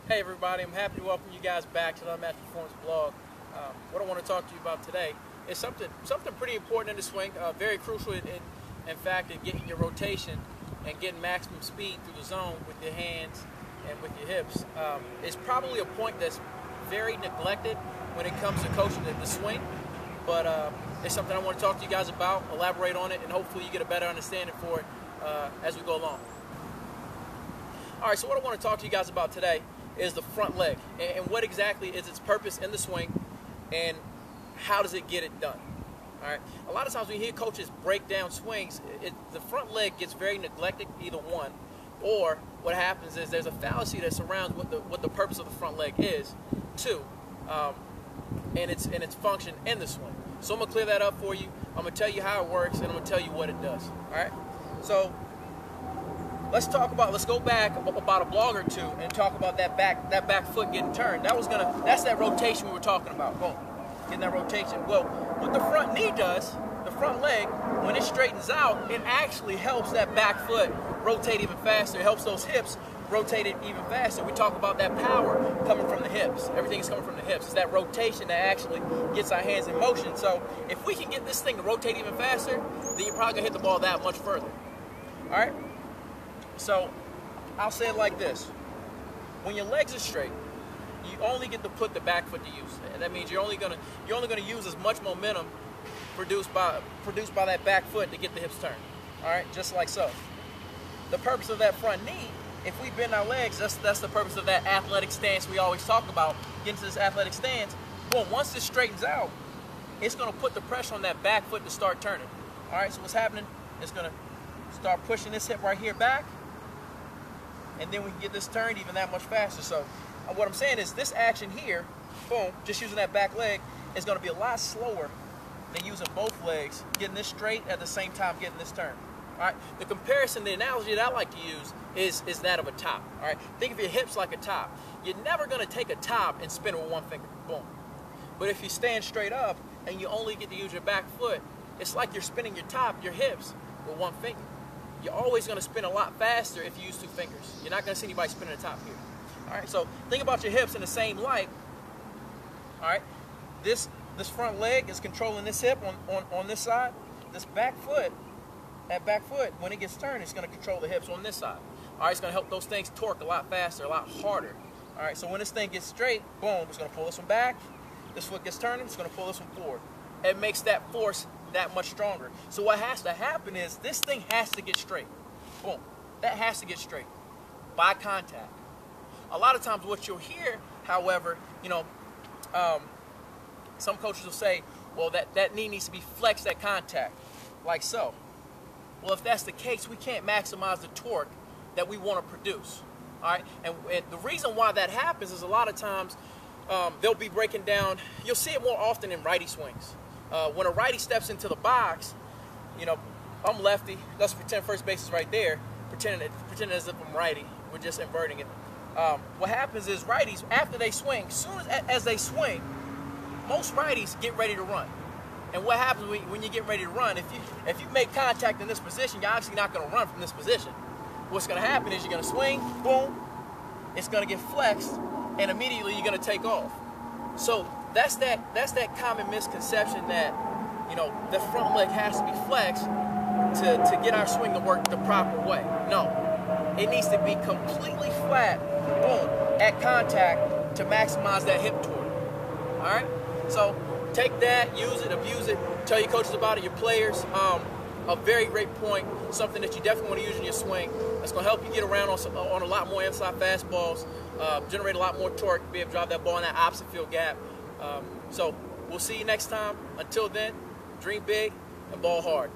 Hey everybody, I'm happy to welcome you guys back to the Unmatched Performance blog. What I want to talk to you about today is something pretty important in the swing, very crucial in fact in getting your rotation and getting maximum speed through the zone with your hands and with your hips. It's probably a point that's very neglected when it comes to coaching the swing, but it's something I want to talk to you guys about, elaborate on it, and hopefully you get a better understanding for it as we go along. Alright, so what I want to talk to you guys about today is the front leg and what exactly is its purpose in the swing and how does it get it done. All right, a lot of times when you hear coaches break down swings, the front leg gets very neglected, either one, or what happens is there's a fallacy that surrounds what the purpose of the front leg is, two, and its function in the swing. So I'm gonna clear that up for you. I'm gonna tell you how it works and I'm gonna tell you what it does. All right, so let's go back about a block or two and talk about that back foot getting turned. That's that rotation we were talking about. Boom, getting that rotation. Well, what the front knee does, the front leg, when it straightens out, it actually helps that back foot rotate even faster. It helps those hips rotate it even faster. We talk about that power coming from the hips. Everything is coming from the hips. It's that rotation that actually gets our hands in motion. So if we can get this thing to rotate even faster, then you're probably gonna hit the ball that much further. All right. So I'll say it like this: when your legs are straight, you only get to put the back foot to use. And that means you're only gonna use as much momentum produced by that back foot to get the hips turned. All right, just like so. The purpose of that front knee, if we bend our legs, that's the purpose of that athletic stance we always talk about. Getting to this athletic stance. Boom, once this straightens out, it's gonna put the pressure on that back foot to start turning. All right, so what's happening? It's gonna start pushing this hip right here back, and then we can get this turned even that much faster. So what I'm saying is this action here, boom, just using that back leg, is going to be a lot slower than using both legs, getting this straight at the same time getting this turned. All right. The comparison, the analogy that I like to use is that of a top. All right. Think of your hips like a top. You're never going to take a top and spin it with one finger. Boom. But if you stand straight up and you only get to use your back foot, it's like you're spinning your top, your hips, with one finger. You're always going to spin a lot faster if you use two fingers. You're not going to see anybody spinning the top here. All right, so think about your hips in the same light. All right, this front leg is controlling this hip on this side. This back foot, that back foot, when it gets turned, it's going to control the hips on this side. All right, it's going to help those things torque a lot faster, a lot harder. All right, so when this thing gets straight, boom, it's going to pull this one back. This foot gets turning, it's going to pull this one forward. It makes that force that much stronger. So what has to happen is this thing has to get straight. Boom. That has to get straight by contact. A lot of times what you'll hear, however, some coaches will say, well, that knee needs to be flexed at contact, like so. Well, if that's the case, we can't maximize the torque that we want to produce. All right? And the reason why that happens is a lot of times they'll be breaking down, you'll see it more often in righty swings. When a righty steps into the box, I'm lefty. Let's pretend first base is right there. Pretending as if I'm righty. We're just inverting it. What happens is righties, after they swing, soon as they swing, most righties get ready to run. And what happens when you get ready to run? If you make contact in this position, you're obviously not going to run from this position. What's going to happen is you're going to swing, boom, it's going to get flexed, and immediately you're going to take off. So that's that common misconception that the front leg has to be flexed to get our swing to work the proper way. No, it needs to be completely flat, boom, at contact to maximize that hip torque. All right, so take that, use it, abuse it, tell your coaches about it, your players. A very great point, something that you definitely want to use in your swing. That's going to help you get around on a lot more inside fastballs, generate a lot more torque, be able to drive that ball in that opposite field gap. So we'll see you next time. Until then, dream big and ball hard.